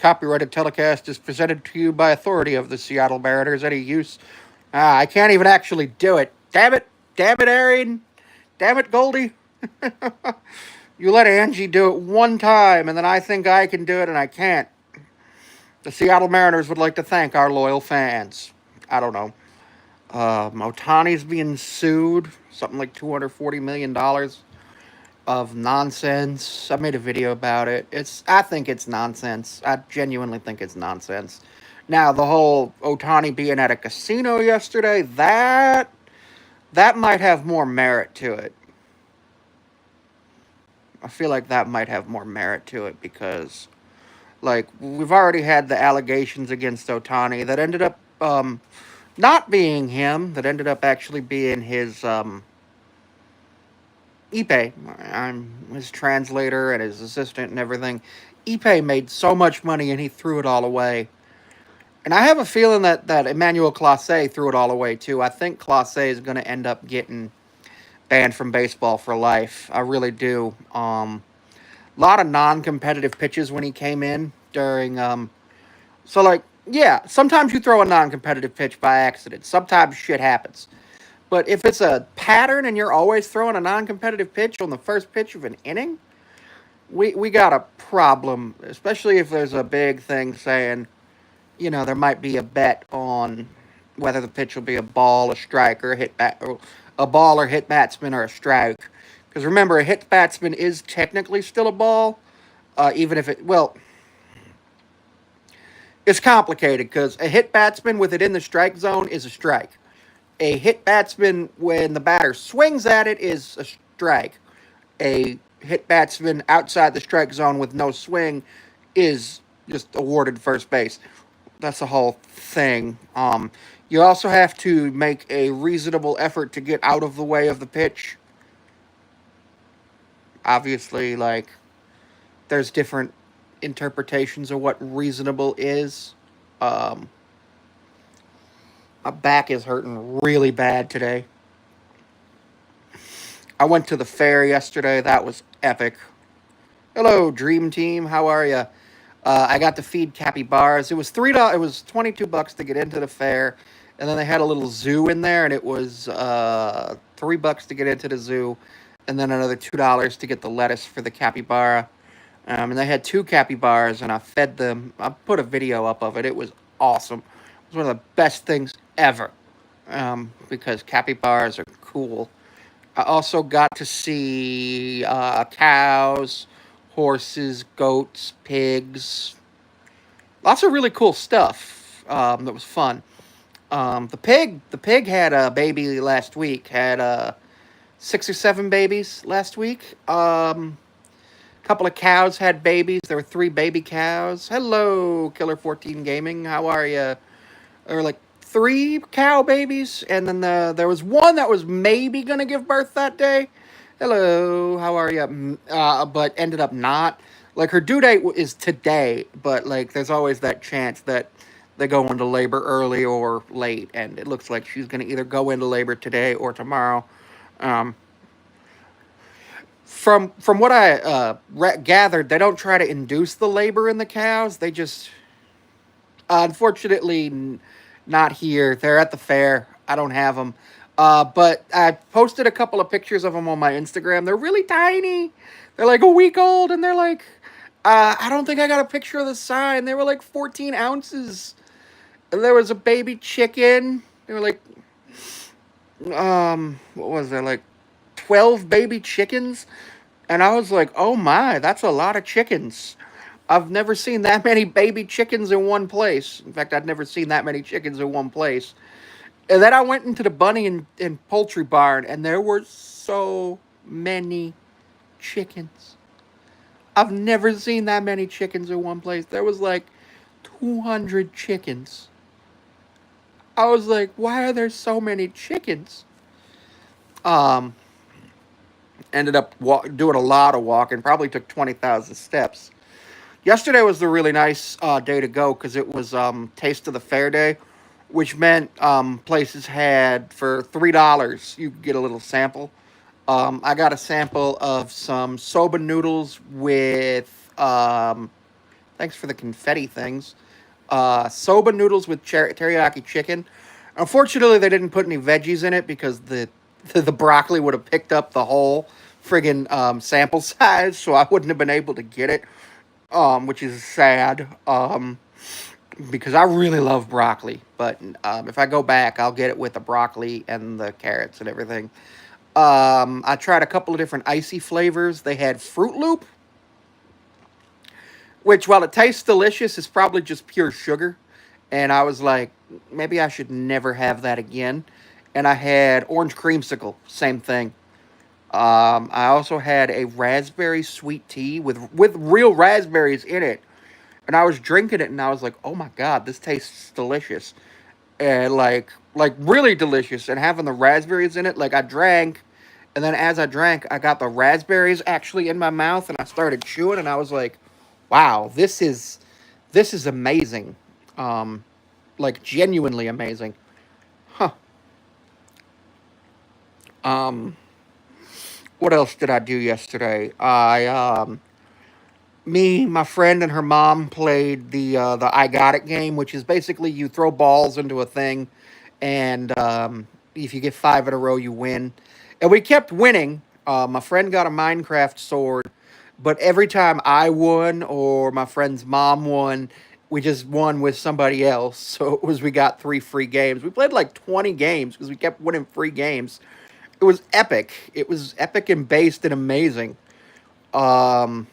copyrighted telecast is presented to you by authority of the Seattle Mariners. Any use? I can't even actually do it. Damn it. Damn it, Arian. Damn it, Goldie. You let Angie do it one time, and then I think I can do it, and I can't. The Seattle Mariners would like to thank our loyal fans. I don't know. Otani's being sued. Something like $240 million of nonsense. I made a video about it. I think it's nonsense. I genuinely think it's nonsense. Now, the whole Otani being at a casino yesterday, that might have more merit to it. I feel like that might have more merit to it because, like, we've already had the allegations against Otani that ended up not being him, that ended up actually being his Ipe. I'm his translator and his assistant and everything. Ipe made so much money and he threw it all away. And I have a feeling that Emmanuel Clase threw it all away too. I think Clase is going to end up getting banned from baseball for life. I really do. A lot of non-competitive pitches when he came in during. So, like, yeah, sometimes you throw a non-competitive pitch by accident. Sometimes shit happens. But if it's a pattern and you're always throwing a non-competitive pitch on the first pitch of an inning, we got a problem, especially if there's a big thing saying, there might be a bet on whether the pitch will be a ball, a strike, or or a ball or hit batsman or a strike. Because remember, a hit batsman is technically still a ball, even if it's complicated because a hit batsman with it in the strike zone is a strike. A hit batsman when the batter swings at it is a strike. A hit batsman outside the strike zone with no swing is just awarded first base. That's the whole thing. You also have to make a reasonable effort to get out of the way of the pitch. Obviously, like, there's different interpretations of what reasonable is. My back is hurting really bad today. I went to the fair yesterday. That was epic. Hello, Dream Team. How are you? I got to feed capybaras. It was $3. It was $22 to get into the fair, and then they had a little zoo in there, and it was $3 to get into the zoo, and then another $2 to get the lettuce for the capybara. And they had 2 capybaras, and I fed them. I put a video up of it. It was awesome. It was one of the best things ever, because capybaras are cool. I also got to see cows, horses, goats, pigs. Lots of really cool stuff that was fun. The pig had a baby last week. Had 6 or 7 babies last week. Couple of cows had babies. There were 3 baby cows. Hello, Killer 14 Gaming. How are you? There were like 3 cow babies, and then there was one that was maybe gonna give birth that day. Hello, how are you? But ended up not. Like, her due date is today, but like there's always that chance that they go into labor early or late, and it looks like she's gonna either go into labor today or tomorrow. From what I gathered, they don't try to induce the labor in the cows. They just, unfortunately, not here. They're at the fair. I don't have them. But I posted a couple of pictures of them on my Instagram. They're really tiny. They're like a week old, and they're like, I don't think I got a picture of the sign. They were like 14 ounces. And there was a baby chicken. They were like, what was there, like 12 baby chickens? And I was like, oh my, that's a lot of chickens. I've never seen that many baby chickens in one place. In fact, I'd never seen that many chickens in one place. And then I went into the bunny and poultry barn, and there were so many chickens. I've never seen that many chickens in one place. There was like 200 chickens. I was like, why are there so many chickens? Ended up doing a lot of walking. Probably took 20,000 steps. Yesterday was the really nice day to go because it was Taste of the Fair Day, which meant places had, for $3, you could get a little sample. I got a sample of some soba noodles with Thanks for the confetti things. Soba noodles with teriyaki chicken. Unfortunately, they didn't put any veggies in it because the broccoli would have picked up the whole friggin' sample size, so I wouldn't have been able to get it, which is sad. Because I really love broccoli, but if I go back, I'll get it with the broccoli and the carrots and everything. I tried a couple of different icy flavors. They had Fruit Loop, which, while it tastes delicious, is probably just pure sugar. And I was like, maybe I should never have that again. And I had orange creamsicle, same thing. I also had a raspberry sweet tea with real raspberries in it, and I was drinking it, and I was like, oh my god, this tastes delicious, and like really delicious. And having the raspberries in it, like I drank, and then as I drank, I got the raspberries actually in my mouth, and I started chewing, and I was like, wow, this is amazing, like genuinely amazing, huh? Um, what else did I do yesterday? Me, my friend, and her mom played the I Got It game, which is basically you throw balls into a thing, and if you get five in a row, you win. And we kept winning. My friend got a Minecraft sword, but every time I won or my friend's mom won, we just won with somebody else. So it was we got three free games. We played like 20 games because we kept winning free games. It was epic. It was epic and based and amazing. Um,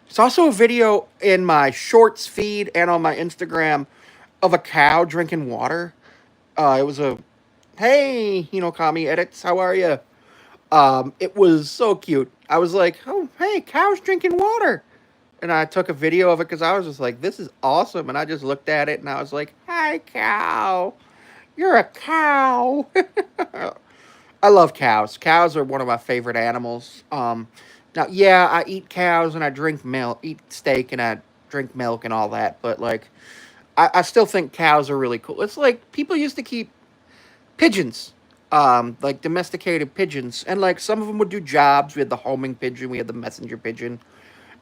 It's also a video in my shorts feed and on my Instagram of a cow drinking water. It was a hey, Kami edits. How are you? It was so cute. I was like, oh, hey, cow's drinking water, and I took a video of it because I was just like, this is awesome. And I just looked at it and I was like, hi, cow. You're a cow. I love cows. Cows are one of my favorite animals. Now, yeah, I eat cows and I drink milk, eat steak and I drink milk and all that. But like, I still think cows are really cool. It's like people used to keep pigeons, like domesticated pigeons, and like some of them would do jobs. We had the homing pigeon, we had the messenger pigeon,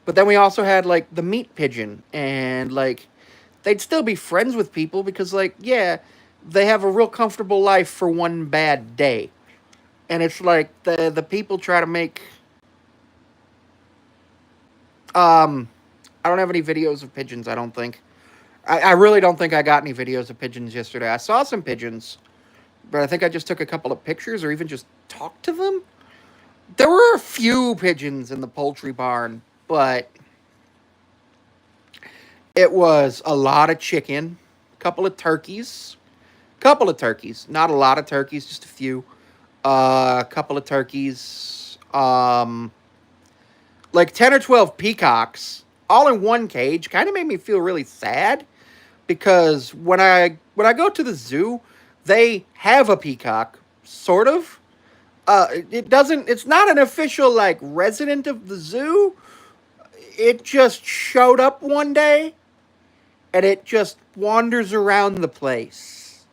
but then we also had like the meat pigeon, and like they'd still be friends with people because like yeah, they have a real comfortable life for one bad day. And it's like the people try to make um I don't have any videos of pigeons, I don't think. I really don't think I got any videos of pigeons yesterday. I saw some pigeons, but I think I just took a couple of pictures or even just talked to them. There were a few pigeons in the poultry barn, but it was a lot of chicken, couple of turkeys, not a lot of turkeys, just a few, a couple of turkeys, like 10 or 12 peacocks all in one cage. Kind of made me feel really sad because when I go to the zoo, they have a peacock, sort of. It doesn't. It's not an official like resident of the zoo. It just showed up one day, and it just wanders around the place,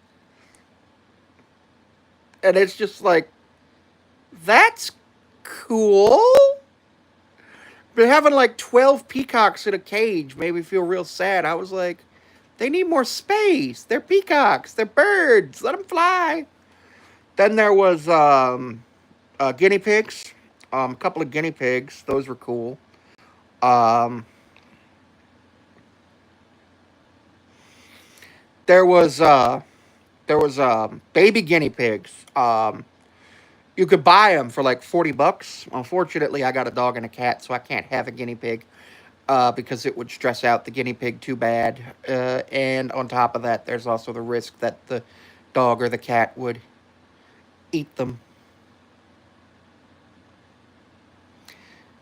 and it's just like that's cool. But having like 12 peacocks in a cage made me feel real sad. I was like, they need more space. They're peacocks. They're birds. Let them fly. Then there was guinea pigs. A couple of guinea pigs. Those were cool. Um, there was baby guinea pigs. You could buy them for like 40 bucks. Unfortunately, I got a dog and a cat, so I can't have a guinea pig because it would stress out the guinea pig too bad. And on top of that, there's also the risk that the dog or the cat would eat them,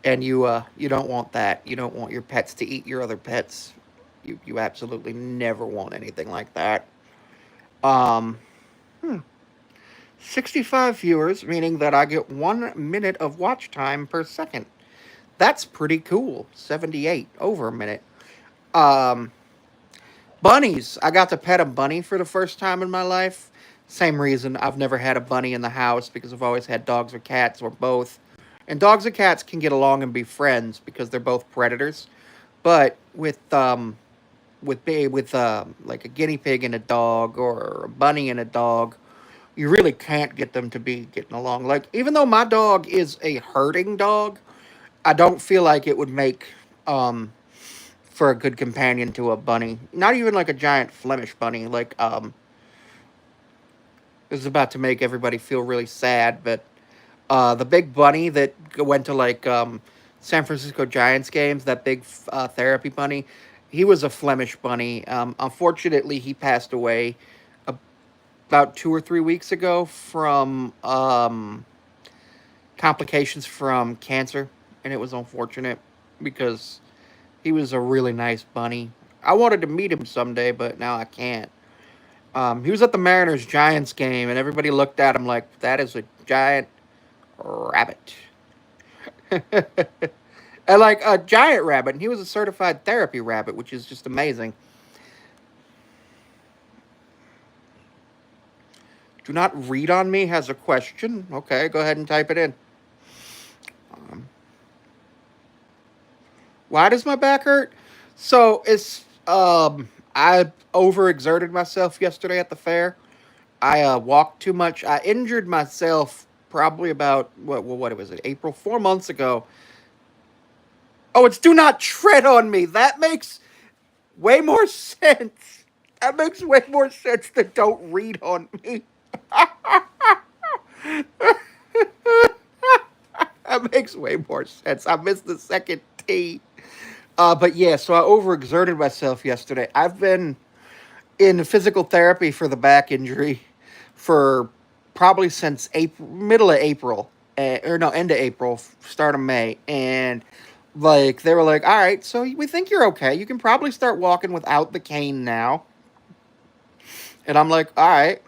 and you don't want that. You don't want your pets to eat your other pets. You absolutely never want anything like that. Um, hmm. 65 viewers, meaning that I get 1 minute of watch time per second. That's pretty cool. 78 over a minute. Um, Bunnies. I got to pet a bunny for the first time in my life. Same reason I've never had a bunny in the house because I've always had dogs or cats or both. And dogs and cats can get along and be friends because they're both predators. But with like a guinea pig and a dog or a bunny and a dog, you really can't get them to be getting along. Like even though my dog is a herding dog, I don't feel like it would make um for a good companion to a bunny. Not even like a giant Flemish bunny. Like this is about to make everybody feel really sad, but the big bunny that went to like San Francisco Giants games, that big therapy bunny, he was a Flemish bunny. Unfortunately, he passed away about 2 or 3 weeks ago from complications from cancer, and it was unfortunate because he was a really nice bunny. I wanted to meet him someday, but now I can't. He was at the Mariners Giants game, and everybody looked at him like that is a giant rabbit. And like a giant rabbit, and he was a certified therapy rabbit, which is just amazing. Do not read on me has a question. Okay, go ahead and type it in. Um, why does my back hurt? So it's I overexerted myself yesterday at the fair. I walked too much. I injured myself probably about what was it? April, 4 months ago. Oh, it's do not tread on me. That makes way more sense. That makes way more sense than don't read on me. That makes way more sense. I missed the second T. But yeah, so I overexerted myself yesterday. I've been in physical therapy for the back injury for probably since April, middle of April, or no, end of April, start of May, and like they were like, "All right, so we think you're okay. You can probably start walking without the cane now." And I'm like, "All right."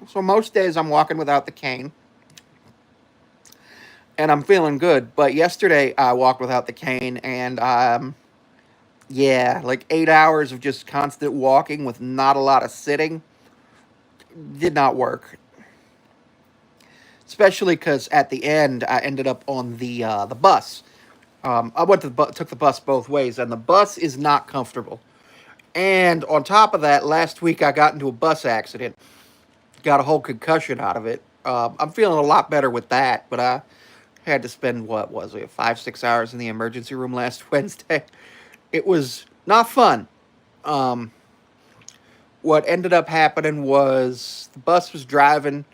So most days I'm walking without the cane, and I'm feeling good. But yesterday I walked without the cane, and yeah, like 8 hours of just constant walking with not a lot of sitting did not work. Especially because at the end I ended up on the bus. I went to took the bus both ways, and the bus is not comfortable. And on top of that, last week I got into a bus accident, got a whole concussion out of it. I'm feeling a lot better with that, but I had to spend what was it 5 6 hours in the emergency room last Wednesday. It was not fun. Um, what ended up happening was the bus was driving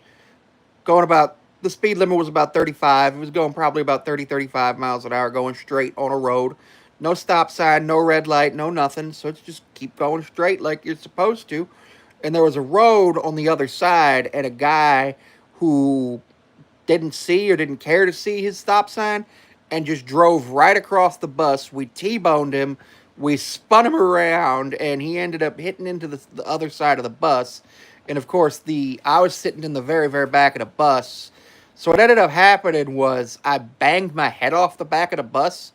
going about the speed limit was about 35. It was going probably about 30, 35 miles an hour going straight on a road. No stop sign, no red light, no nothing. So it's just keep going straight like you're supposed to. And there was a road on the other side, and a guy who didn't see or didn't care to see his stop sign and just drove right across the bus. We T-boned him. We spun him around, and he ended up hitting into the other side of the bus. And of course, the I was sitting in the very, very back of the bus. So what ended up happening was I banged my head off the back of the bus,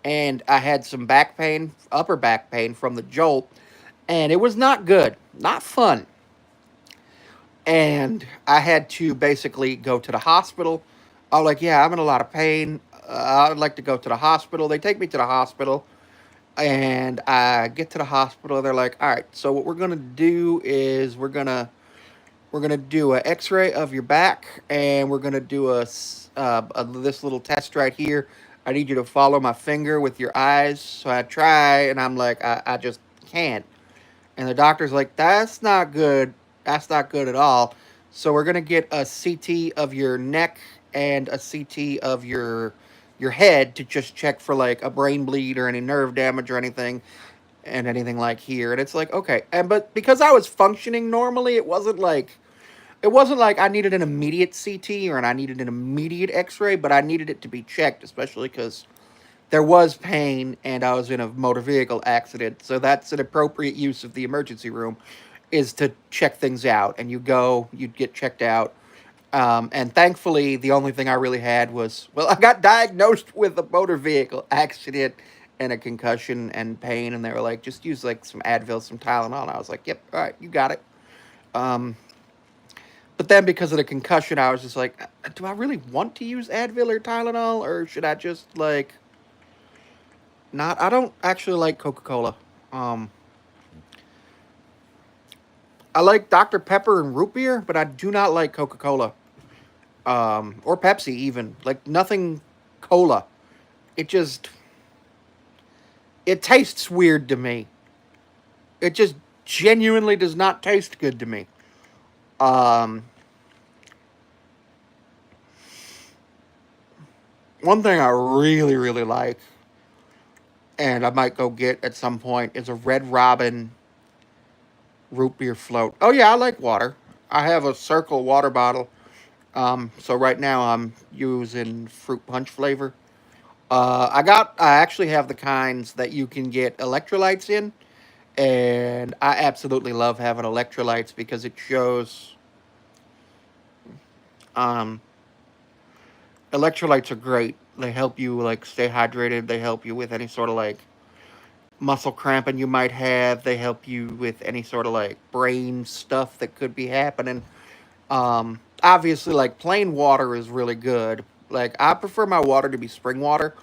and I had some back pain, upper back pain from the jolt, and it was not good, not fun. And I had to basically go to the hospital. I was like, yeah, I'm in a lot of pain. I'd like to go to the hospital. They take me to the hospital, and I get to the hospital. They're like, all right, so what we're gonna do is we're gonna do a X-ray of your back, and we're gonna do this little test right here. I need you to follow my finger with your eyes. So I try, and I'm like, I just can't. And the doctor's like, that's not good. That's not good at all. So we're gonna get a CT of your neck and a CT of your head to just check for like a brain bleed or any nerve damage or anything and anything like here. And it's like, okay. And but because I was functioning normally, it wasn't like I needed an immediate CT or I needed an immediate X-ray, but I needed it to be checked, especially because there was pain and I was in a motor vehicle accident. So that's an appropriate use of the emergency room, is to check things out. And you'd get checked out. And thankfully, the only thing I really had was, well, I got diagnosed with a motor vehicle accident and a concussion and pain. And they were like, just use like some Advil, some Tylenol. And I was like, yep, all right, you got it. Um, but then because of the concussion, I was just like, do I really want to use Advil or Tylenol? Or should I just like Not. I don't actually like Coca-Cola. Um, I like Dr. Pepper and root beer, but I do not like Coca-Cola. Or Pepsi even. Like nothing cola. It just it tastes weird to me. It just genuinely does not taste good to me. Um, One thing I really really like, and I might go get at some point, is a Red Robin root beer float. Oh yeah, I like water. I have a Circle water bottle. So right now I'm using fruit punch flavor. I actually have the kinds that you can get electrolytes in, and I absolutely love having electrolytes because it shows. Um, Electrolytes are great. They help you like stay hydrated. They help you with any sort of like muscle cramping you might have. They help you with any sort of like brain stuff that could be happening. Obviously, like plain water is really good. Like I prefer my water to be spring water.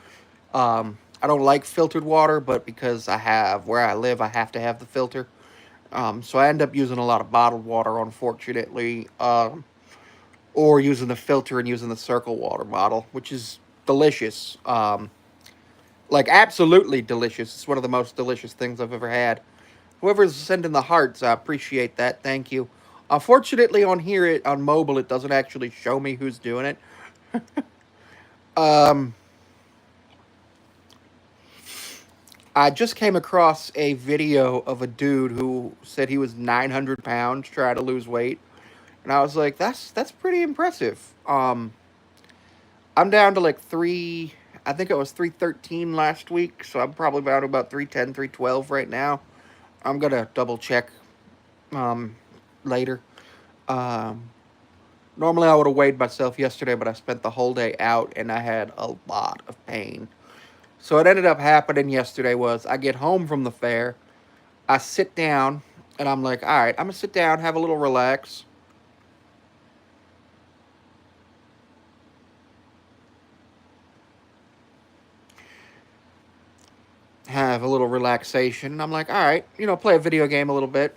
I don't like filtered water, but because I have where I live, I have to have the filter. So I end up using a lot of bottled water, unfortunately, or using the filter and using the Circle water bottle, which is delicious. Like absolutely delicious. It's one of the most delicious things I've ever had. Whoever's sending the hearts, I appreciate that. Thank you. Unfortunately, on here on mobile, it doesn't actually show me who's doing it. Um, I just came across a video of a dude who said he was 900 pounds trying to lose weight, and I was like, that's pretty impressive. I'm down to like three. I think it was 313 last week, so I'm probably about 310, 312 right now. I'm gonna double check um, later. Um, Normally I would have weighed myself yesterday, but I spent the whole day out and I had a lot of pain. So what ended up happening yesterday was I get home from the fair, I sit down, and I'm like, all right, I'm gonna sit down, have a little relax. Have a little relaxation. And I'm like, all right, play a video game a little bit.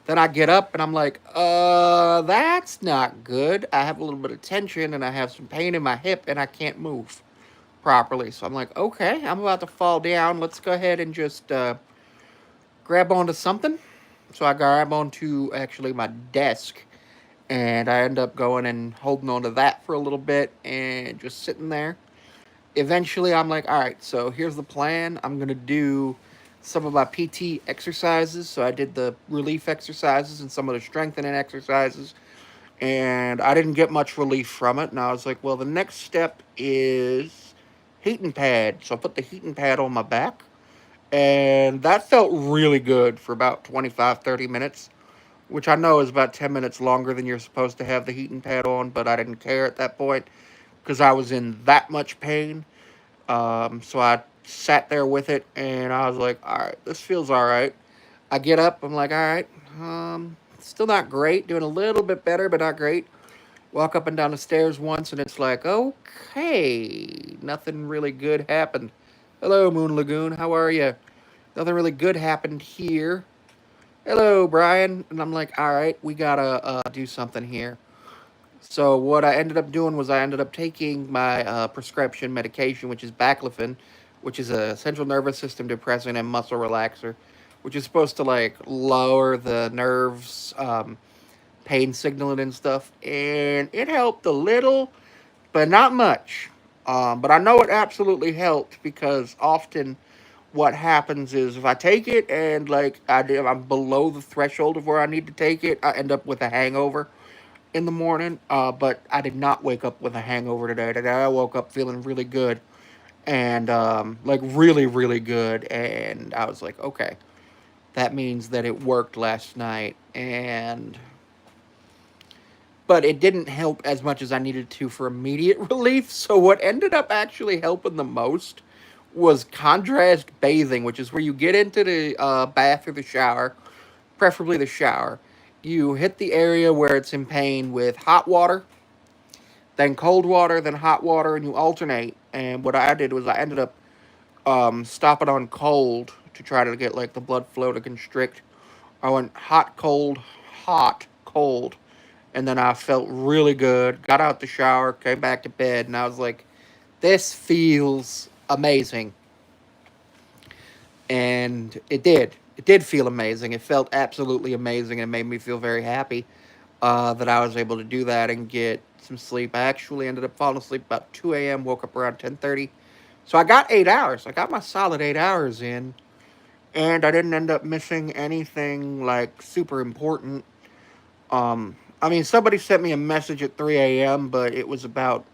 Then I get up and I'm like, that's not good. I have a little bit of tension and I have some pain in my hip and I can't move properly. So I'm like, okay, I'm about to fall down. Let's go ahead and just grab onto something. So I grab onto actually my desk and I end up going and holding onto that for a little bit and just sitting there. Eventually, I'm like, all right, so here's the plan. I'm going to do some of my PT exercises. So I did the relief exercises and some of the strengthening exercises. And I didn't get much relief from it. And I was like, well, the next step is heating pad. So I put the heating pad on my back. And that felt really good for about 25, 30 minutes, which I know is about 10 minutes longer than you're supposed to have the heating pad on. But I didn't care at that point because I was in that much pain. So I sat there with it and I was like, all right, this feels all right. I get up, I'm like, all right, still not great, doing a little bit better, but not great. Walk up and down the stairs once and it's like, okay, nothing really good happened. Hello, Moon Lagoon, how are you? Nothing really good happened here. Hello, Brian. And I'm like, all right, we gotta do something here. So what I ended up doing was I ended up taking my prescription medication, which is baclofen, which is a central nervous system depressant and muscle relaxer, which is supposed to like lower the nerves, pain signaling and stuff. And it helped a little, but not much. But I know it absolutely helped because often what happens is if I take it and like I'm below the threshold of where I need to take it, I end up with a hangover in the morning, but I did not wake up with a hangover today. Today I woke up feeling really good and like really, really good. And I was like, okay, that means that it worked last night. And but it didn't help as much as I needed to for immediate relief. So what ended up actually helping the most was contrast bathing, which is where you get into the bath or the shower, preferably the shower. You hit the area where it's in pain with hot water, then cold water, then hot water, and you alternate. And what I did was I ended up stop it on cold to try to get like the blood flow to constrict. I went hot, cold, and then I felt really good. Got out the shower, came back to bed, and I was like, "This feels amazing." And it did. It did feel amazing. It felt absolutely amazing, and it made me feel very happy that I was able to do that and get some sleep. I actually ended up falling asleep about 2 a.m. Woke up around 10:30, so I got 8 hours. I got my solid 8 hours in, and I didn't end up missing anything like super important. I mean, somebody sent me a message at 3 a.m., but it was about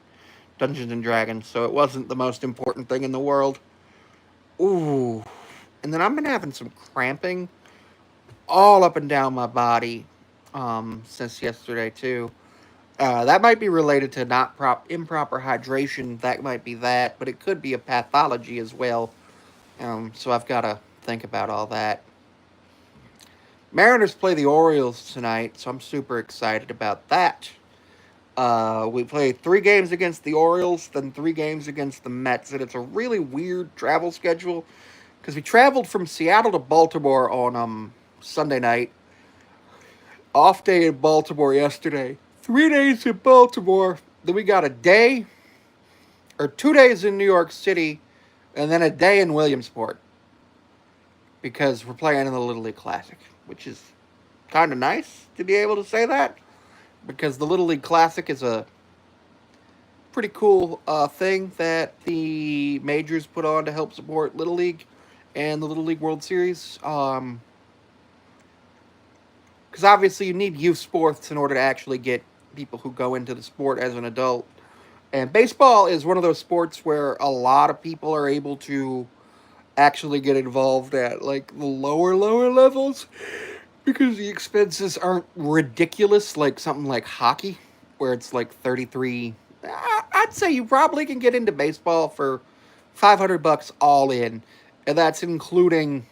Dungeons and Dragons, so it wasn't the most important thing in the world. Ooh. And then I've been having some cramping all up and down my body since yesterday, too. That might be related to not improper hydration. That might be that, but it could be a pathology as well. So I've got to think about all that. Mariners play the Orioles tonight, so I'm super excited about that. We play 3 games against the Orioles, then 3 games against the Mets, and it's a really weird travel schedule because we traveled from Seattle to Baltimore on Sunday night. Off day in Baltimore yesterday. 3 days in Baltimore. Then we got a day or 2 days in New York City, and then a day in Williamsport because we're playing in the Little League Classic, which is kind of nice to be able to say that because the Little League Classic is a pretty cool thing that the majors put on to help support Little League and the Little League World Series. Because obviously you need youth sports in order to actually get people who go into the sport as an adult. And baseball is one of those sports where a lot of people are able to actually get involved at like the lower levels because the expenses aren't ridiculous like something like hockey where it's like 33. I'd say you probably can get into baseball for $500 all in, and that's including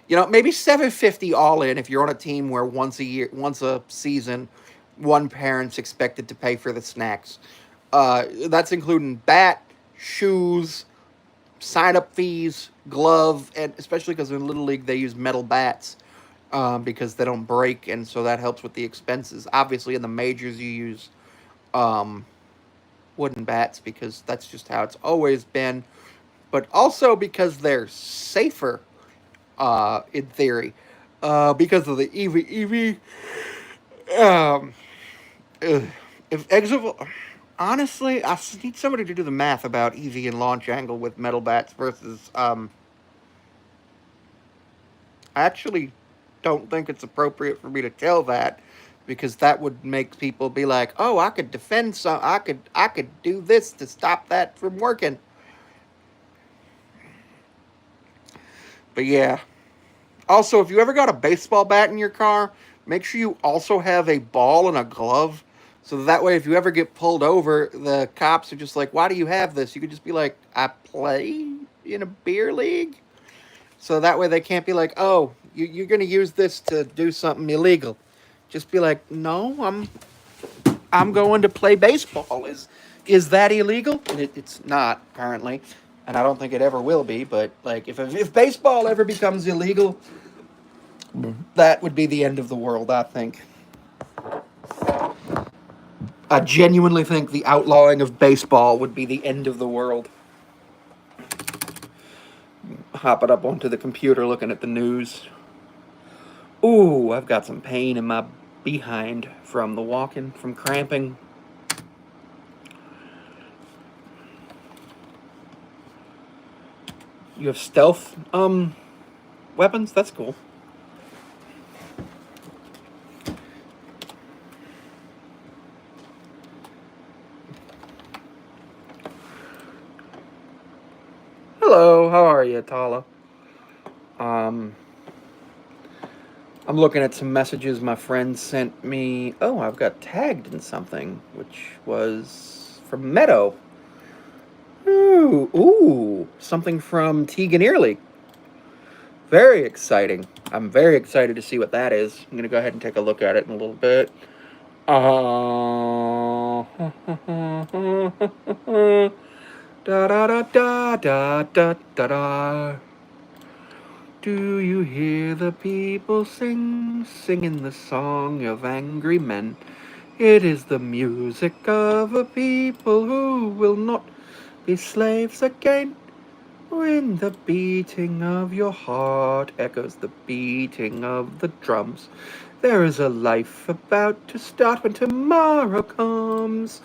maybe 750 all in if you're on a team where once a season, one parent's expected to pay for the snacks. That's including bat, shoes, sign up fees, glove, and especially because in Little League they use metal bats because they don't break, and so that helps with the expenses. Obviously, in the majors you use um, wooden bats because that's just how it's always been, but also because they're safer in theory, because of the EV. If exit, honestly, I need somebody to do the math about EV and launch angle with metal bats versus. I actually don't think it's appropriate for me to tell that because that would make people be like, "Oh, I could defend some. I could do this to stop that from working." But yeah, also, if you ever got a baseball bat in your car, make sure you also have a ball and a glove. So that way, if you ever get pulled over, the cops are just like, "Why do you have this?" You could just be like, "I play in a beer league." So that way, they can't be like, "Oh, you're going to use this to do something illegal." Just be like, "No, I'm going to play baseball." Is that illegal? And it's not currently, and I don't think it ever will be. But like, if baseball ever becomes illegal, that would be the end of the world, I think. I genuinely think the outlawing of baseball would be the end of the world. Hopping up onto the computer looking at the news. Ooh, I've got some pain in my behind from the walking, from cramping. You have stealth weapons? That's cool. Hello, how are you, Tala? Um, I'm looking at some messages my friend sent me. Oh, I've got tagged in something, which was from Meadow. Ooh, something from Tegan Early. Very exciting. I'm very excited to see what that is. I'm going to go ahead and take a look at it in a little bit. Da da da da da da da da. Do you hear the people sing, singing the song of angry men? It is the music of a people who will not be slaves again. When the beating of your heart echoes the beating of the drums, there is a life about to start when tomorrow comes.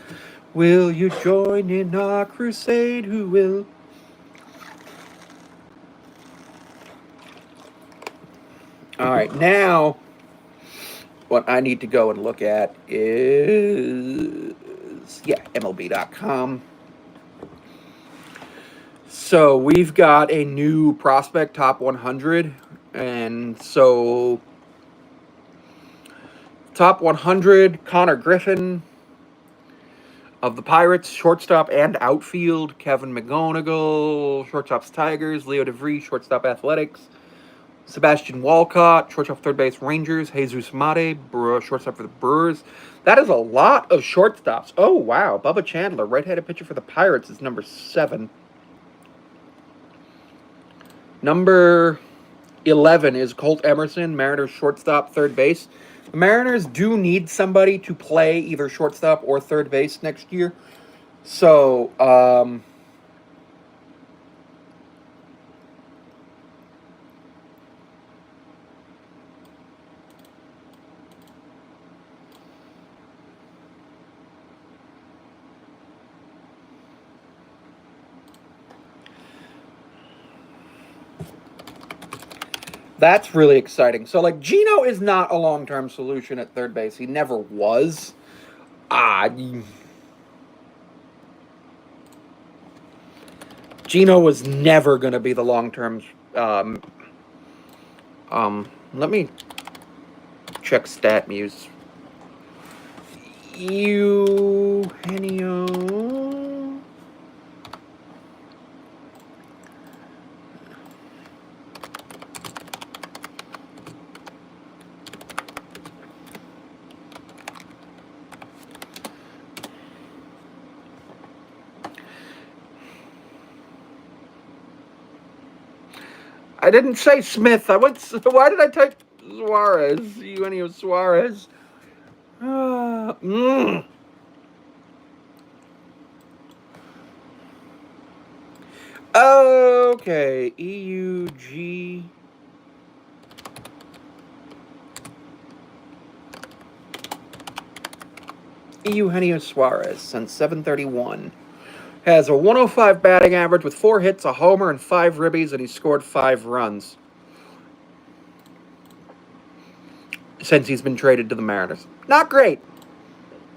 Will you join in our crusade? Who will? All right, now what I need to go and look at is, yeah, MLB.com. So we've got a new prospect top 100, and so top 100, Connor Griffin of the Pirates, shortstop and outfield, Kevin McGonigal, shortstops Tigers, Leo DeVries, shortstop Athletics, Sebastian Walcott, shortstop third base Rangers, Jesus Mate, shortstop for the Brewers. That is a lot of shortstops. Oh, wow. Bubba Chandler, right-handed pitcher for the Pirates, is number 7. Number 11 is Colt Emerson, Mariners shortstop, third base. The Mariners do need somebody to play either shortstop or third base next year. So, that's really exciting. So, like, Gino is not a long-term solution at third base. He never was. Ah, Gino was never going to be the long-term. Let me check StatMuse. Eugenio. I didn't say Smith. I went. Why did I type Suarez? Eugenio Suarez. Uh, mm. Okay. EUG. Eugenio Suarez since 731. Has a 105 batting average with 4 hits, a homer, and 5 ribbies, and he scored 5 runs since he's been traded to the Mariners. Not great.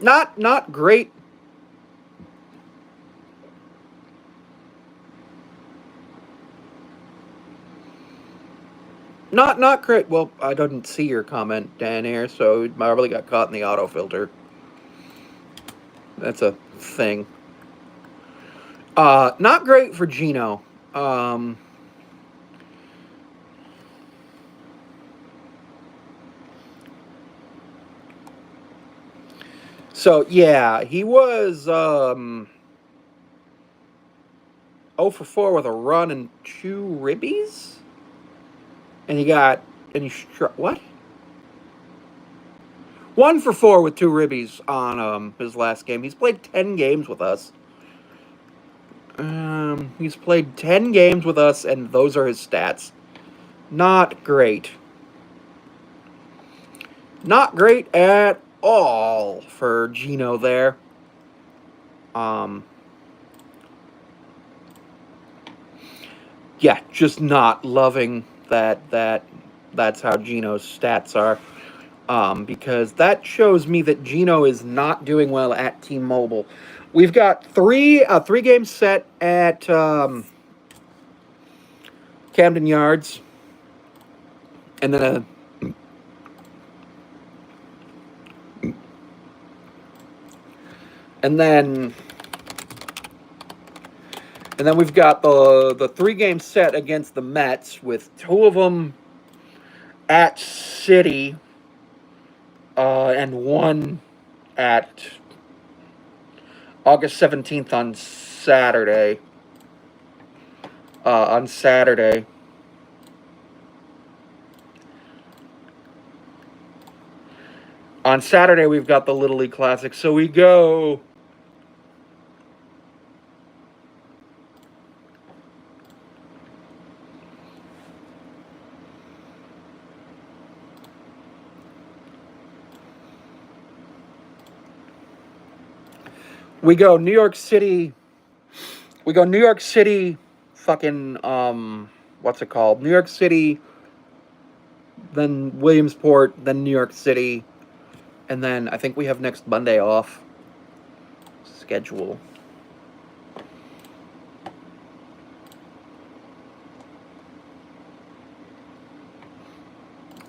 Not great. Not great. Well, I didn't see your comment, Dan, here, so it probably got caught in the autofilter. That's a thing. Not great for Gino. So yeah, he was 0 for 4 with a run and 2 ribbies, and he got and he struck what? 1 for 4 with 2 ribbies on his last game. He's played 10 games with us. He's played 10 games with us, and those are his stats. Not great. Not great at all for Gino there. Yeah, just not loving that's how Gino's stats are. Because that shows me that Gino is not doing well at T-Mobile. We've got three games set at Camden Yards, and then and then we've got the 3 games set against the Mets, with 2 of them at City, and 1 at August 17th on Saturday. on Saturday. On Saturday, we've got the Little League Classic. So we go. We go New York City. We go New York City, fucking, what's it called? New York City, then Williamsport, then New York City, and then I think we have next Monday off. Schedule.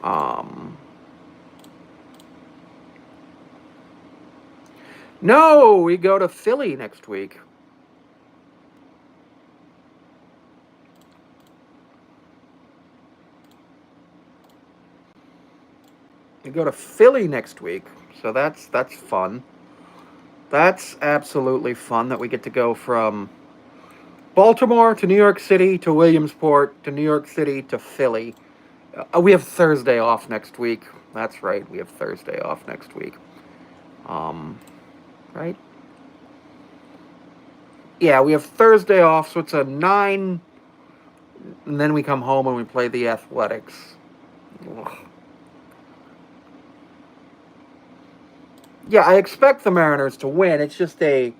Um, no, we go to Philly next week. We go to Philly next week, so that's fun. That's absolutely fun that we get to go from Baltimore to New York City to Williamsport to New York City to Philly. We have Thursday off next week. That's right, we have Thursday off next week. Um, right? Yeah, we have Thursday off, so it's a 9, and then we come home and we play the Athletics. Ugh. Yeah, I expect the Mariners to win. It's just a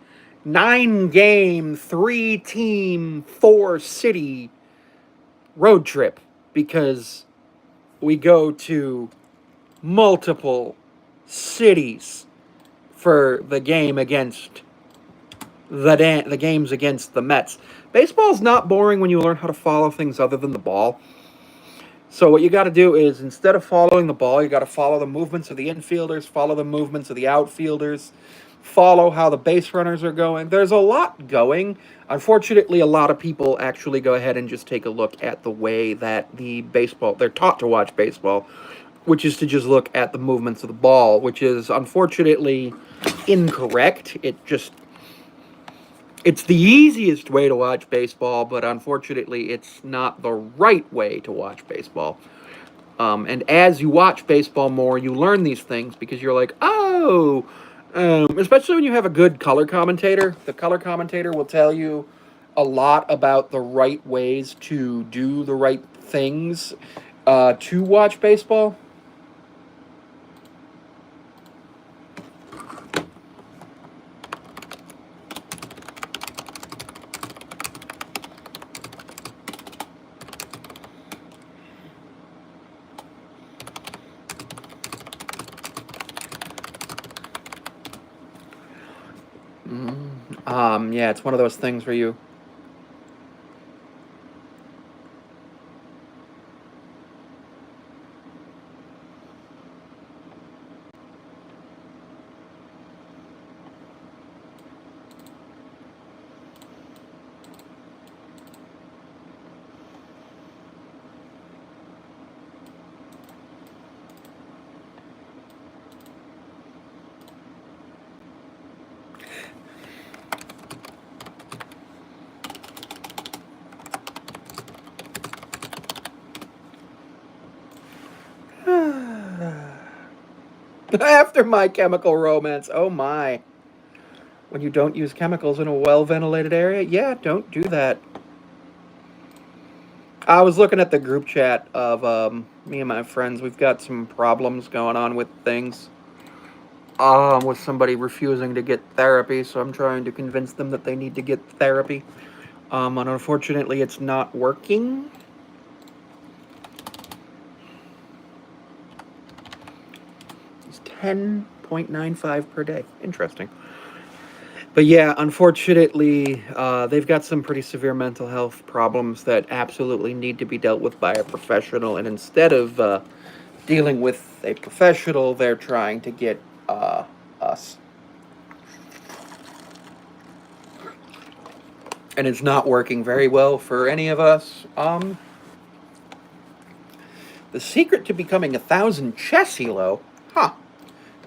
9-game, 3-team, 4-city road trip because we go to multiple cities for the game against the games against the Mets. Baseball's not boring when you learn how to follow things other than the ball. So what you got to do is instead of following the ball, you got to follow the movements of the infielders, follow the movements of the outfielders, follow how the base runners are going. There's a lot going. Unfortunately, a lot of people actually go ahead and just take a look at the way that they're taught to watch baseball, which is to just look at the movements of the ball, which is unfortunately incorrect. It's the easiest way to watch baseball, but unfortunately, it's not the right way to watch baseball. And as you watch baseball more, you learn these things because you're like, oh, especially when you have a good color commentator. The color commentator will tell you a lot about the right ways to do the right things to watch baseball. Yeah, it's one of those things where you. After My Chemical Romance, oh my. When you don't use chemicals in a well ventilated area, yeah, don't do that. I was looking at the group chat of me and my friends. We've got some problems going on with things. With somebody refusing to get therapy, so I'm trying to convince them that they need to get therapy. And unfortunately, it's not working. It's 10.95 per day. Interesting. But yeah, unfortunately, they've got some pretty severe mental health problems that absolutely need to be dealt with by a professional. And instead of dealing with a professional, they're trying to get us. And it's not working very well for any of us. The secret to becoming 1,000 chess elo? Huh.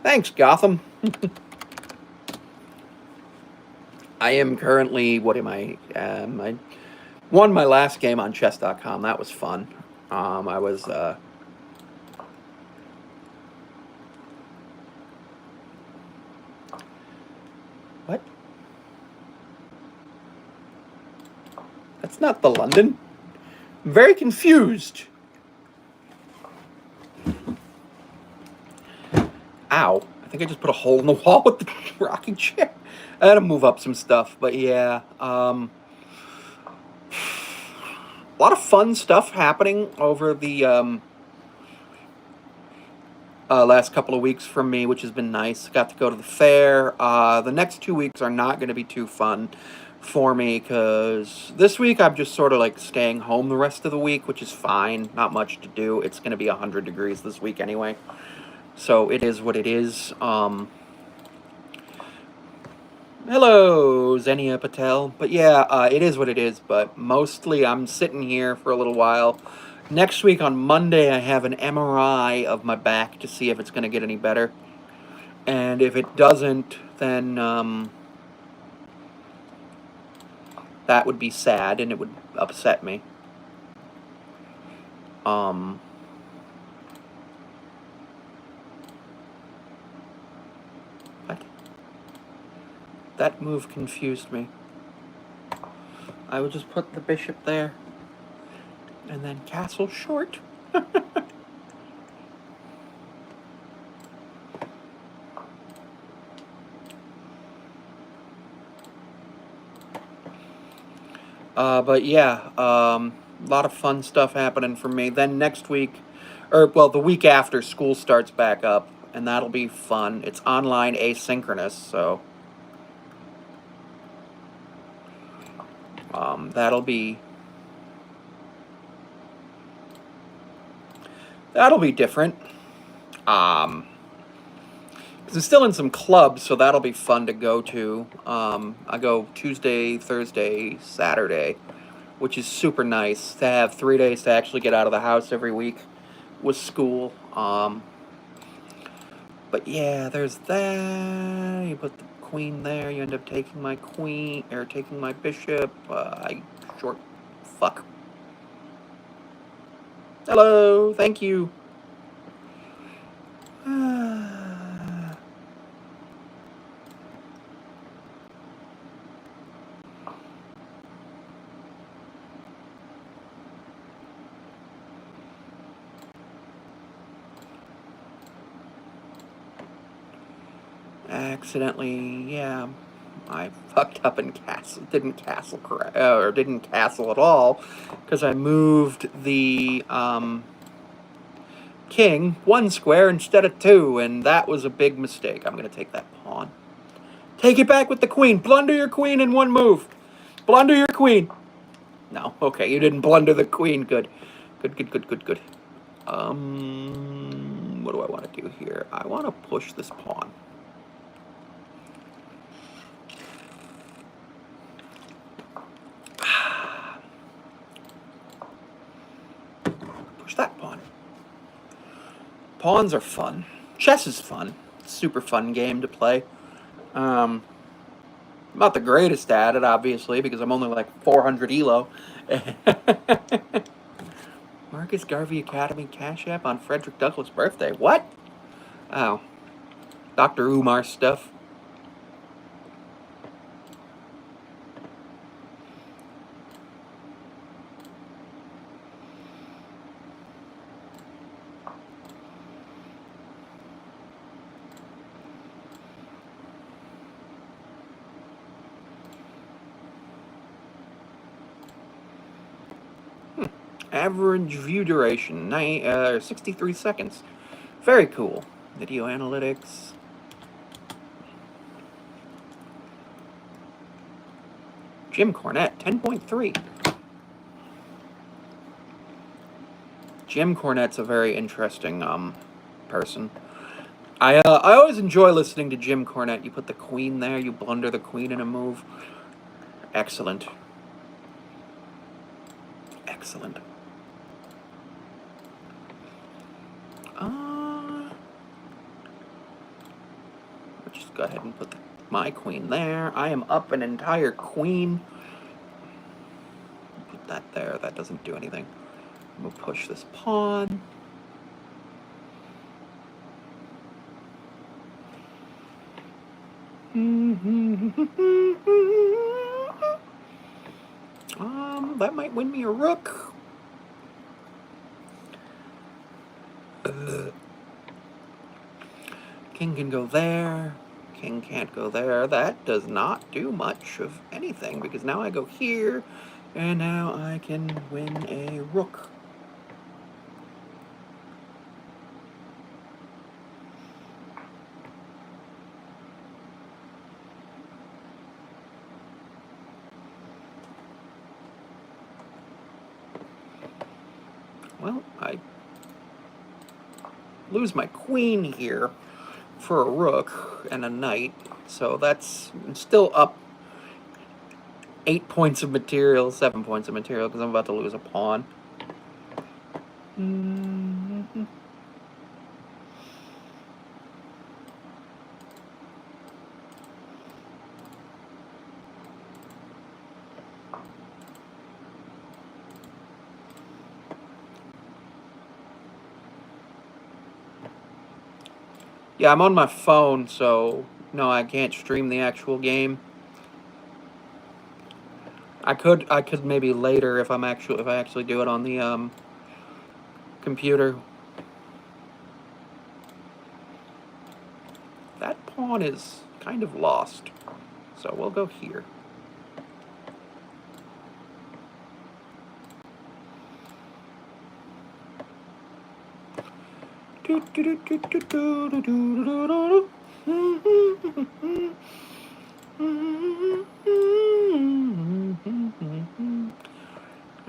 Thanks, Gotham. I am currently, what am I? Won my last game on chess.com. That was fun. I was what? That's not the London. I'm very confused. Ow. I think I just put a hole in the wall with the rocking chair. I had to move up some stuff, but yeah. A lot of fun stuff happening over the last couple of weeks from me, which has been nice. Got to go to the fair. The next 2 weeks are not going to be too fun for me because this week I'm just sort of like staying home the rest of the week, which is fine. Not much to do. It's going to be 100 degrees this week anyway. So it is what it is. Hello, Xenia Patel. But yeah, it is what it is. But mostly I'm sitting here for a little while. Next week on Monday, I have an MRI of my back to see if it's going to get any better. And if it doesn't, then that would be sad and it would upset me. What? That move confused me. I will just put the bishop there. And then castle short. But yeah, a lot of fun stuff happening for me. Then next week, the week after, school starts back up, and that'll be fun. It's online asynchronous, so that'll be different. Because I'm still in some clubs, so that'll be fun to go to. I go Tuesday, Thursday, Saturday, which is super nice to have 3 days to actually get out of the house every week with school. But yeah, there's that. You put the queen there. You end up taking my queen, or taking my bishop. Fuck. Hello, thank you. Accidentally, yeah, I fucked up and didn't castle correct, or didn't castle at all, because I moved the king 1 square instead of 2, and that was a big mistake. I'm gonna take that pawn. Take it back with the queen. Blunder your queen in 1 move. Blunder your queen. No, okay, you didn't blunder the queen. Good. Good. What do I want to do here? I want to push this pawn. Push that pawn. Pawns are fun. Chess is fun. Super fun game to play. I'm not the greatest at it, obviously, because I'm only like 400 elo. Marcus Garvey Academy Cash App on Frederick Douglass' birthday. What? Oh. Dr. Umar stuff. Average view duration, 63 seconds. Very cool. Video analytics. Jim Cornette, 10.3. Jim Cornette's a very interesting person. I always enjoy listening to Jim Cornette. You put the queen there, you blunder the queen in a move. Excellent. Excellent. Just go ahead and put my queen there. I am up an entire queen. Put doesn't do anything. We'll push this pawn. That might win me a rook. King can go there. King can't go there. That does not do much of anything because now I go here, and now I can win a rook. Well, I lose my queen here for a rook and a knight, so that's still up 8 points of material, 7 points of material, because I'm about to lose a pawn. Yeah, I'm on my phone, so no, I can't stream the actual game. I could maybe later if I actually do it on the computer. That pawn is kind of lost, so we'll go here.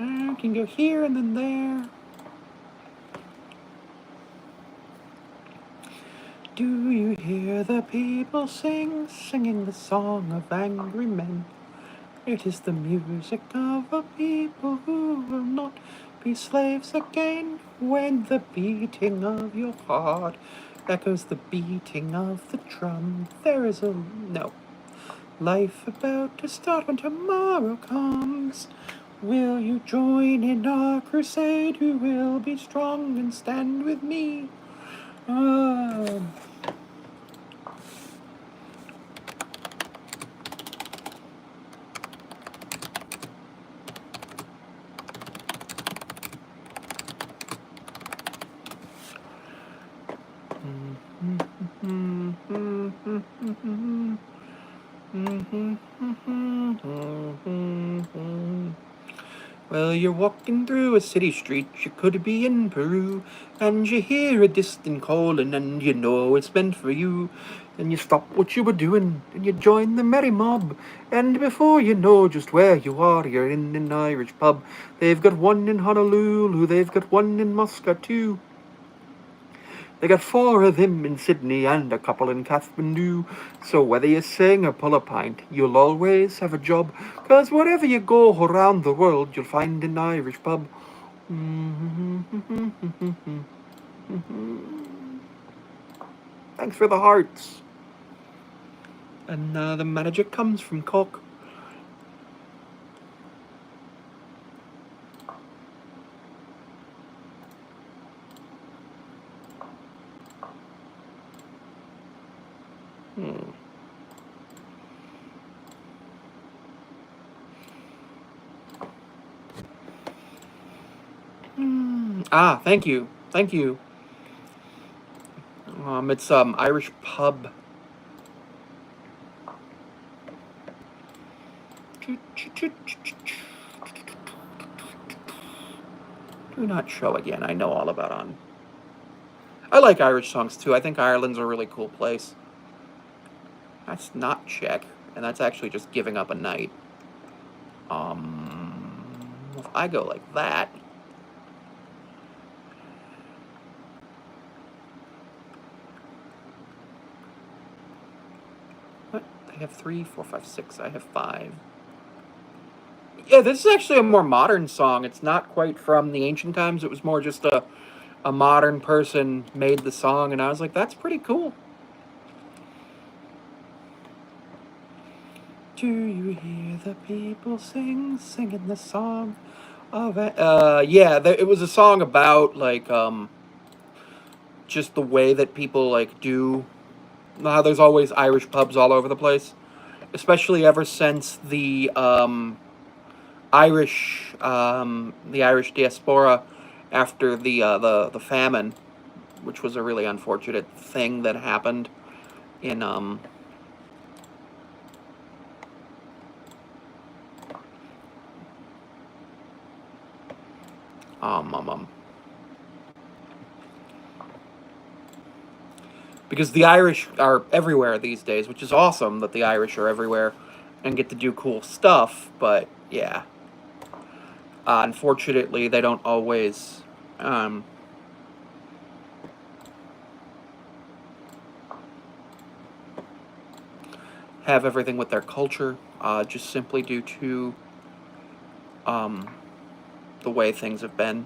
I can go here and then there. Do you hear the people singing the song of angry men? It is the music of a people who will not be slaves again. When the beating of your heart echoes the beating of the drum, there is no life about to start when tomorrow comes. Will you join in our crusade? Who will be strong and stand with me? Well, you're walking through a city street, you could be in Peru, and you hear a distant calling, and you know it's meant for you. And you stop what you were doing, and you join the merry mob, and before you know just where you are, you're in an Irish pub. They've got one in Honolulu, they've got one in Moscow too. They got 4 of them in Sydney and a couple in Kathmandu. So whether you sing or pull a pint, you'll always have a job. 'Cause wherever you go around the world, you'll find an Irish pub. Thanks for the hearts. And the manager comes from Cork. Thank you. Thank you. It's Irish pub. Do not show again. I know all about on. I like Irish songs too. I think Ireland's a really cool place. That's not check, and that's actually just giving up a knight. If I go like that. What? They have 3, 4, 5, 6. I have 5. Yeah, this is actually a more modern song. It's not quite from the ancient times. It was more just a modern person made the song, and I was like, that's pretty cool. Do you hear the people singing the song Yeah, it was a song about like just the way that people like do. How there's always Irish pubs all over the place, especially ever since the Irish diaspora after the famine, which was a really unfortunate thing that happened in um um um because the Irish are everywhere these days, which is awesome that the Irish are everywhere and get to do cool stuff. But yeah, unfortunately, they don't always um, have everything with their culture, just simply due to um, the way things have been.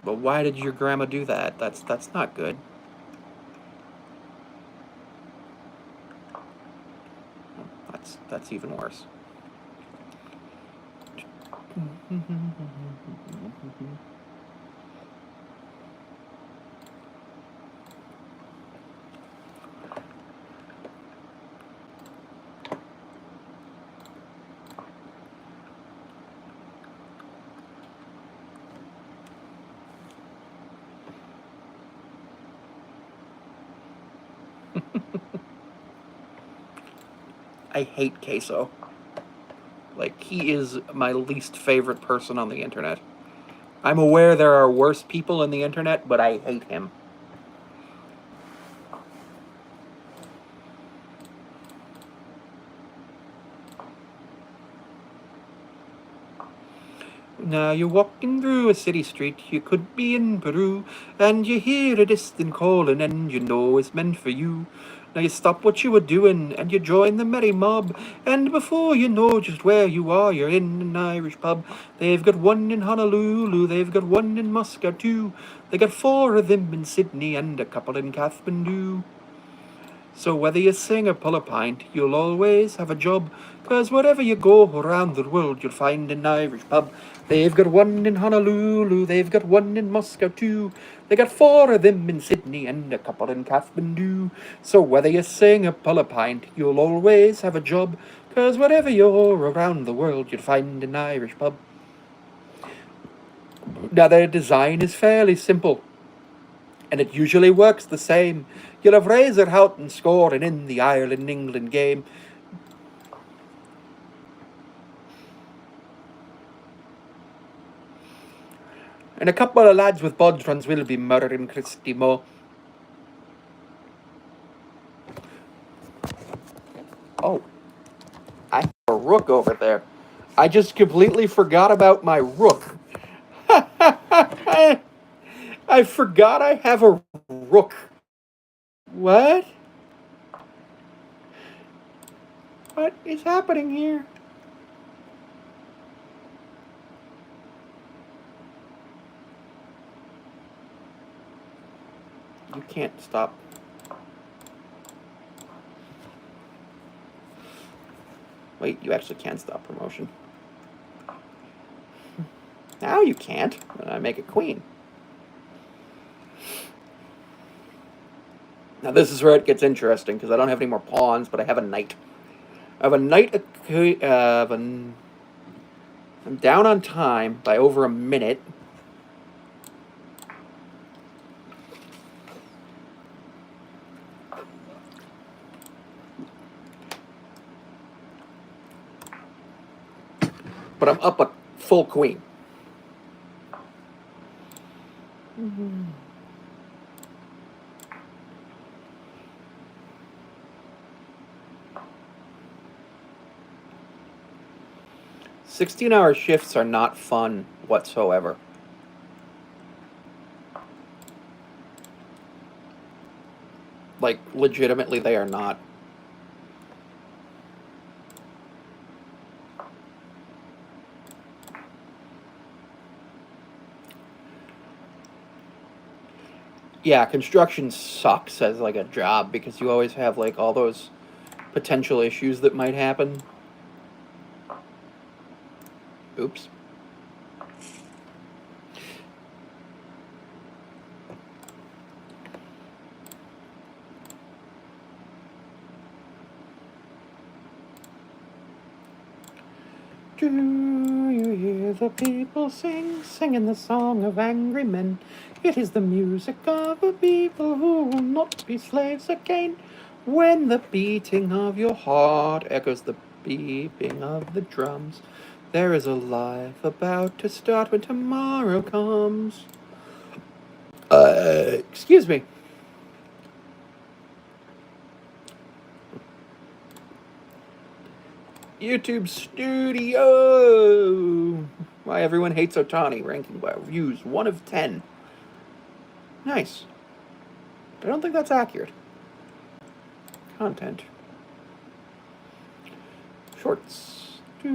But why did your grandma do that? That's not good. That's even worse. I hate queso. Like, he is my least favorite person on the internet. I'm aware there are worse people on the internet, but I hate him. Now you're walking through a city street, you could be in Peru, and you hear a distant calling, and you know it's meant for you. Now you stop what you were doing, and you join the merry mob, and before you know just where you are, you're in an Irish pub. They've got one in Honolulu, they've got one in Moscow too. They got four of them in Sydney, and a couple in Kathmandu. So whether you sing or pull a pint, you'll always have a job. 'Cause wherever you go around the world, you'll find an Irish pub. They've got one in Honolulu, they've got one in Moscow too. They got four of them in Sydney and a couple in Kathmandu. So whether you sing or pull a pint, you'll always have a job. 'Cause wherever you're around the world, you'll find an Irish pub. Now their design is fairly simple, and it usually works the same. You'll have Razor Houghton scoring in the Ireland-England game. And a couple of lads with bodhrons will be murdering Christy Moe. Oh, I have a rook over there. I just completely forgot about my rook. I forgot I have a rook. What? What is happening here? You can't stop. Wait, you actually can stop promotion. Now you can't. And I make it queen. Now this is where it gets interesting, because I don't have any more pawns, but I have a knight. I have a knight. I'm down on time by over a minute. But I'm up a full queen. Mm-hmm. 16-hour shifts are not fun whatsoever. Like, legitimately, they are not. Yeah, construction sucks as like a job, because you always have like all those potential issues that might happen. Oops. Do you hear the people singing the song of angry men? It is the music of a people who will not be slaves again. When the beating of your heart echoes the beeping of the drums, there is a life about to start when tomorrow comes. Excuse me. YouTube Studio. Why everyone hates Otani, ranking by views 1 of 10. Nice. I don't think that's accurate. Content. Shorts. La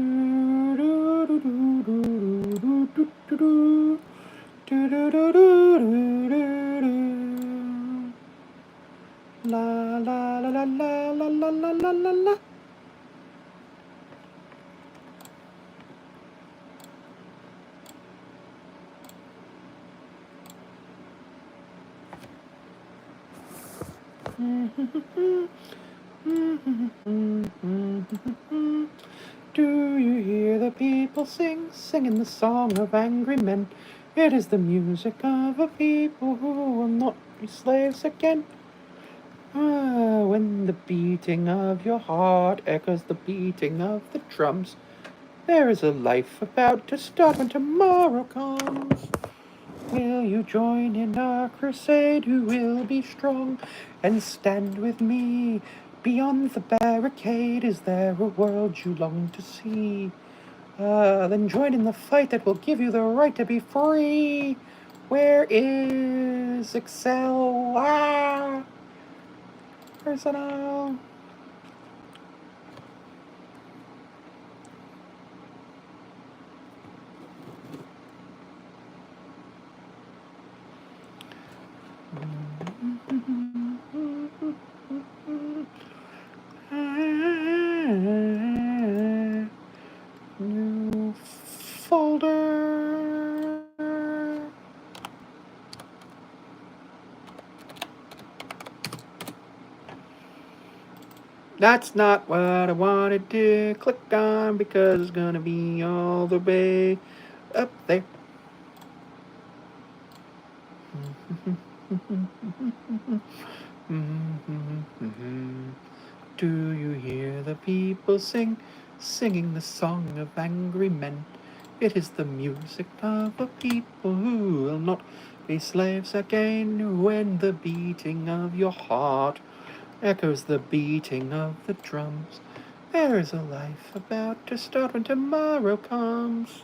la la la la la la la la la la. Do you hear the people singing the song of angry men? It is the music of a people who will not be slaves again. Ah, when the beating of your heart echoes the beating of the drums, there is a life about to start when tomorrow comes. Will you join in our crusade? Who will be strong and stand with me? Beyond the barricade, is there a world you long to see? Then join in the fight that will give you the right to be free. Where is Excel? Personnel. New folder. That's not what I wanted to click on because it's gonna be all the way up there. Do you hear the people singing the song of angry men? It is the music of a people who will not be slaves again. When the beating of your heart echoes the beating of the drums, there is a life about to start when tomorrow comes.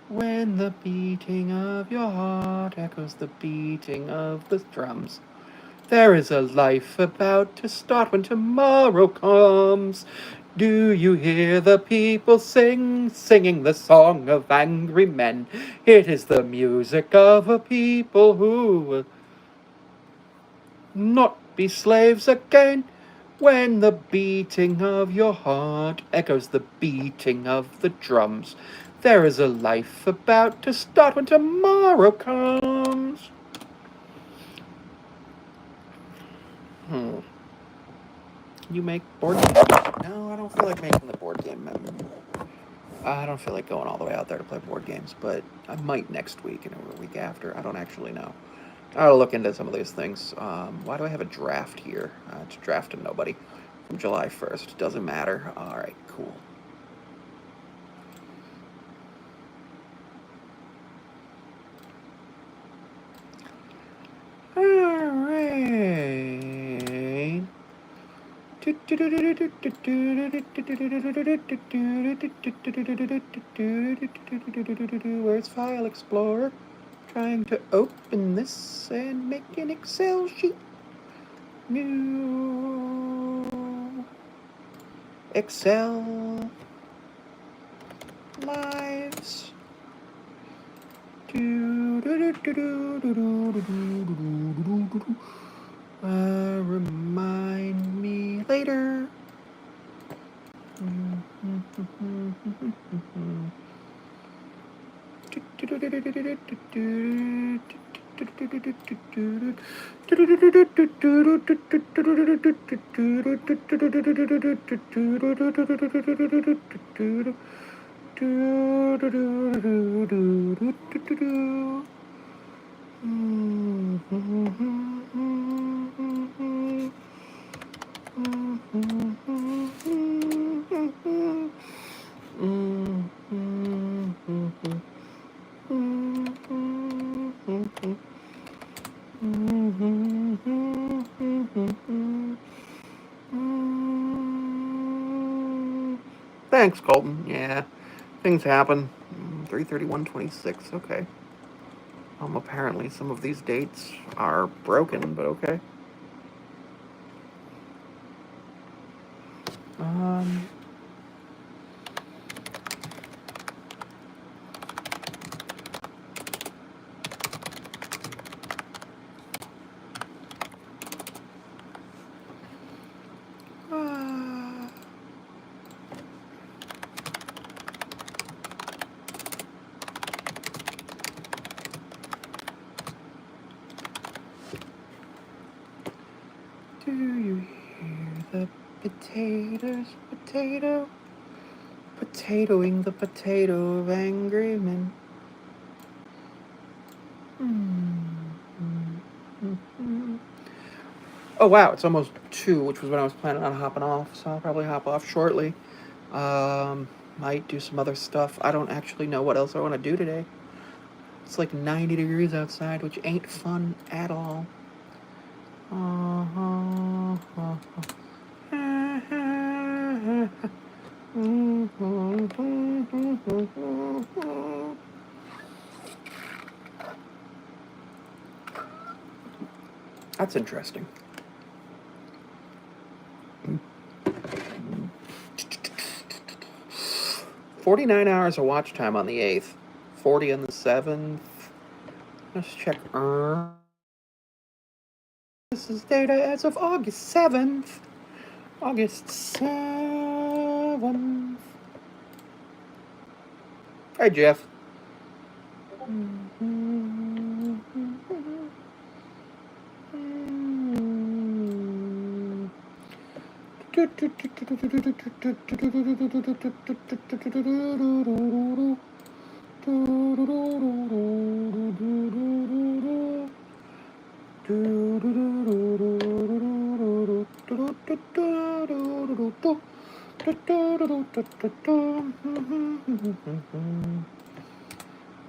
When the beating of your heart echoes the beating of the drums, there is a life about to start when tomorrow comes. Do you hear the people singing the song of angry men? It is the music of a people who will not be slaves again. When the beating of your heart echoes the beating of the drums, there is a life about to start when tomorrow comes. You make board games? No, I don't feel like making the board game. I don't feel like going all the way out there to play board games, but I might next week and or a week after. I don't actually know. I'll look into some of these things. Why do I have a draft here? It's a draft to nobody from July 1st. Doesn't matter. All right, cool. All right. Where's File Explorer? Trying to open this and make an Excel sheet. New Excel lives. Remind me later. Thanks, Colton. Yeah, things happen. 3/31/26. Okay. Apparently some of these dates are broken, but okay. Um. uh, do you hear the potatoes, potatoing the potato of angry men? Oh wow, it's almost 2, which was when I was planning on hopping off, so I'll probably hop off shortly. Might do some other stuff. I don't actually know what else I want to do today. It's like 90 degrees outside, which ain't fun at all. That's interesting. 49 hours of watch time on the 8th, 40 on the 7th. Let's check. This is data as of August 7th. August 7th. Hey, Jeff.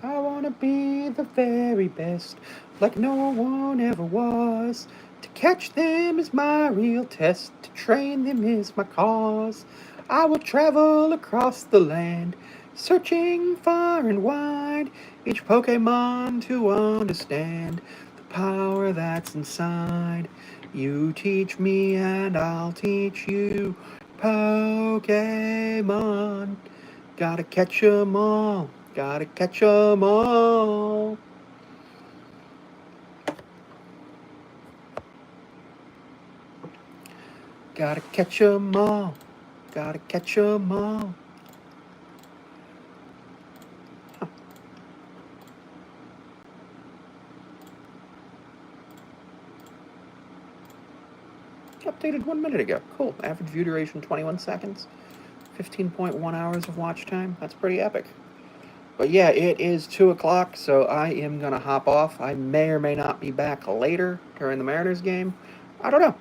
I wanna be the very best, like no one ever was. To catch them is my real test, to train them is my cause. I will travel across the land, searching far and wide, each Pokemon to understand the power that's inside. You teach me and I'll teach you, Pokemon. Gotta catch 'em all. Gotta catch 'em all. Gotta catch 'em all. Gotta catch 'em all. Huh. Updated 1 minute ago. Cool. Average view duration 21 seconds. 15.1 hours of watch time. That's pretty epic. But yeah, it is 2 o'clock, so I am going to hop off. I may or may not be back later during the Mariners game. I don't know.